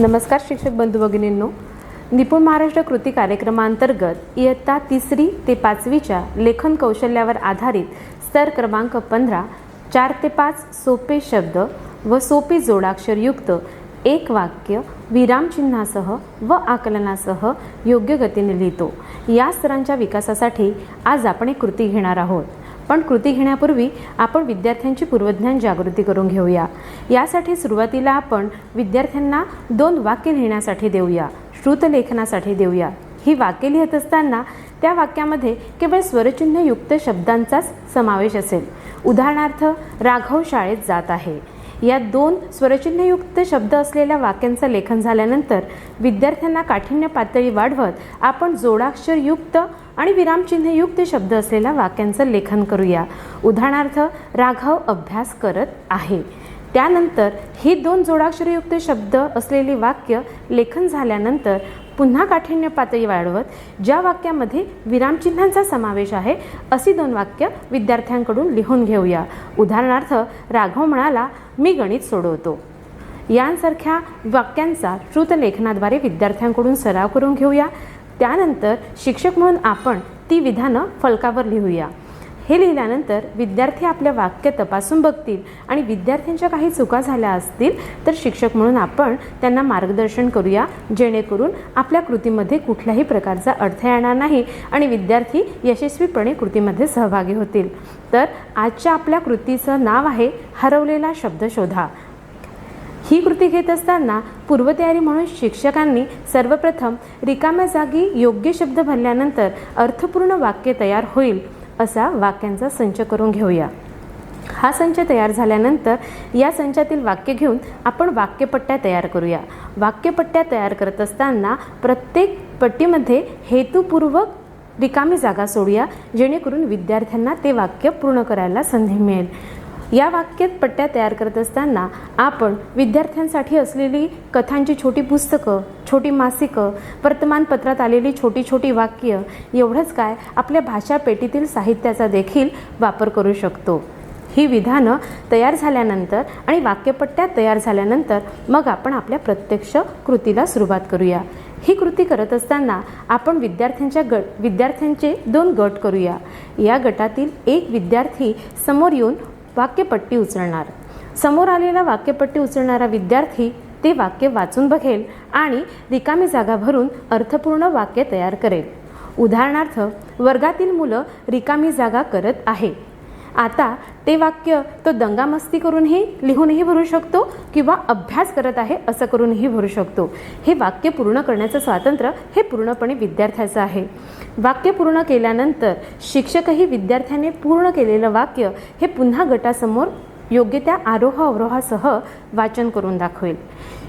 नमस्कार शिक्षक बंधू भगिनींनो, निपुण महाराष्ट्र कृती कार्यक्रमांतर्गत इयत्ता 3री ते 5वीच्या लेखन कौशल्यावर आधारित स्तर क्रमांक 15 4 ते 5 सोपे शब्द व सोपी जोडाक्षरयुक्त एक वाक्य विरामचिन्हासह व आकलनासह योग्य गतीने लिहितो या स्तरांच्या विकासासाठी आज आपण एक कृती घेणार आहोत। पण कृती घेण्यापूर्वी आपण विद्यार्थ्यांची पूर्वज्ञान जागृती करून घेऊया। यासाठी सुरुवातीला आपण विद्यार्थ्यांना 2 वाक्य लिहिण्यासाठी देऊया, श्रुतलेखनासाठी देऊया। ही वाक्य लिहित असताना त्या वाक्यामध्ये केवळ स्वरचिन्हयुक्त शब्दांचाच समावेश असेल। उदाहरणार्थ, राघव शाळेत जात आहे। या 2 स्वरचिन्हयुक्त शब्द असलेल्या वाक्यांचं लेखन झाल्यानंतर विद्यार्थ्यांना काठिण्य पातळी वाढवत आपण जोडाक्षरयुक्त आणि विरामचिन्हयुक्त शब्द असलेल्या वाक्यांचं लेखन करूया। उदाहरणार्थ, राघव अभ्यास करत आहे। त्यानंतर ही 2 जोडाक्षरयुक्त शब्द असलेली वाक्य लेखन झाल्यानंतर पुन्हा काठिण्य पातळी वाढवत ज्या वाक्यामध्ये विरामचिन्हांचा समावेश आहे अशी 2 वाक्य विद्यार्थ्यांकडून लिहून घेऊया। उदाहरणार्थ, राघव म्हणाला, मी गणित सोडवतो। यांसारख्या वाक्यांचा श्रुतलेखनाद्वारे विद्यार्थ्यांकडून सराव करून घेऊया। त्यानंतर शिक्षक म्हणून आपण ती विधानं फलकावर लिहूया। हे लिहिल्यानंतर विद्यार्थी आपल्या वाक्य तपासून बघतील आणि विद्यार्थ्यांच्या काही चुका झाल्या असतील तर शिक्षक म्हणून आपण त्यांना मार्गदर्शन करूया, जेणेकरून आपल्या कृतीमध्ये कुठल्याही प्रकारचा अडथळा येणार नाही आणि विद्यार्थी यशस्वीपणे कृतीमध्ये सहभागी होतील। तर आजच्या आपल्या कृतीचं नाव आहे हरवलेला शब्द शोधा। ही कृती घेत असताना पूर्वतयारी म्हणून शिक्षकांनी सर्वप्रथम रिकाम्या जागी योग्य शब्द भरल्यानंतर अर्थपूर्ण वाक्य तयार होईल असा वाक्यांचा संच करून घेऊया। हा संच तयार झाल्यानंतर या संचातील वाक्य घेऊन आपण वाक्यपट्ट्या तयार करूया। वाक्यपट्ट्या तयार करत असताना प्रत्येक पट्टीमध्ये हेतुपूर्वक रिकामी जागा सोडूया, जेणेकरून विद्यार्थ्यांना ते वाक्य पूर्ण करायला संधी मिळेल। या वाक्यात पट्ट्या तयार करत असताना आपण विद्यार्थ्यांसाठी असलेली कथांची छोटी पुस्तकं, छोटी मासिकं, वर्तमानपत्रात आलेली छोटी छोटी वाक्य, एवढंच काय आपल्या भाषा पेटीतील साहित्याचा देखील वापर करू शकतो। ही विधानं तयार झाल्यानंतर आणि वाक्यपट्ट्या तयार झाल्यानंतर मग आपण आपल्या प्रत्यक्ष कृतीला सुरुवात करूया। ही कृती करत असताना आपण विद्यार्थ्यांचे 2 गट करूया। या गटातील एक विद्यार्थी समोर येऊन वाक्यपट्टी उचलणार। समोर आलेला वाक्यपट्टी उचलणारा विद्यार्थी ते वाक्य वाचून बघेल आणि रिकामी जागा भरून अर्थपूर्ण वाक्य तयार करेल। उदाहरणार्थ, वर्गातील मुलं रिकामी जागा करत आहे। आता ते वाक्य तो दंगामस्ती करूनही लिहूनही भरू शकतो किंवा अभ्यास करत आहे असं करूनही भरू शकतो। हे वाक्य पूर्ण करण्याचं स्वातंत्र्य हे पूर्णपणे विद्यार्थ्याचं आहे। वाक्य पूर्ण केल्यानंतर शिक्षकही विद्यार्थ्याने पूर्ण केलेलं वाक्य हे पुन्हा गटासमोर योग्य त्या आरोह अवरोहासह वाचन करून दाखवेल।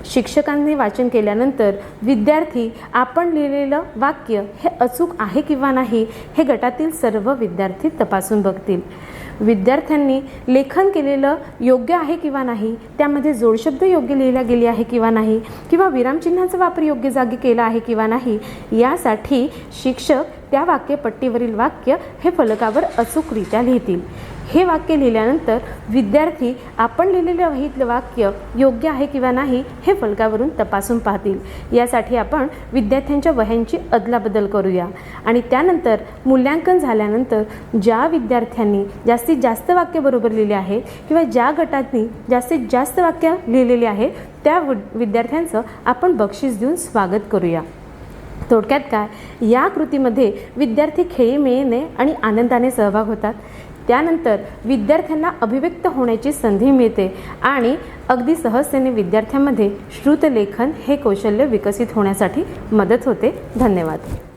शिक्षकांनी वाचन केल्यानंतर विद्यार्थी आपण लिहिलेलं वाक्य हे अचूक आहे किंवा नाही हे गटातील सर्व विद्यार्थी तपासून बघतील। विद्यार्थ्यांनी लेखन केलेलं योग्य आहे किंवा नाही, त्यामध्ये जोडशब्द योग्य लिहिला गेले आहे किंवा नाही, किंवा विरामचिन्हाचा वापर योग्य जागी केला आहे किंवा नाही, यासाठी शिक्षक त्या वाक्यपट्टीवरील वाक्य हे फलकावर अचूकरित्या लिहितील। हे वाक्य लिहिल्यानंतर विद्यार्थी आपण लिहिलेलं वहीतलं वाक्य योग्य आहे किंवा नाही हे फलकावरून तपासून पाहतील। यासाठी आपण विद्यार्थ्यांच्या वह्यांची अदलाबदल करूया आणि त्यानंतर मूल्यांकन झाल्यानंतर ज्या विद्यार्थ्यांनी जास्तीत जास्त वाक्य बरोबर लिहिले आहे किंवा ज्या गटांनी जास्तीत जास्त वाक्य लिहिलेली आहे त्या विद्यार्थ्यांचं आपण बक्षीस देऊन स्वागत करूया। थोडक्यात काय, या कृतीमध्ये विद्यार्थी खेळीमेळीने आणि आनंदाने सहभाग होतात। त्यानंतर विद्यार्थ्यांना अभिव्यक्त होण्याची संधी मिळते आणि अगदी सहजतेने विद्यार्थ्यांमध्ये श्रुतलेखन हे कौशल्य विकसित होण्यासाठी मदत होते। धन्यवाद।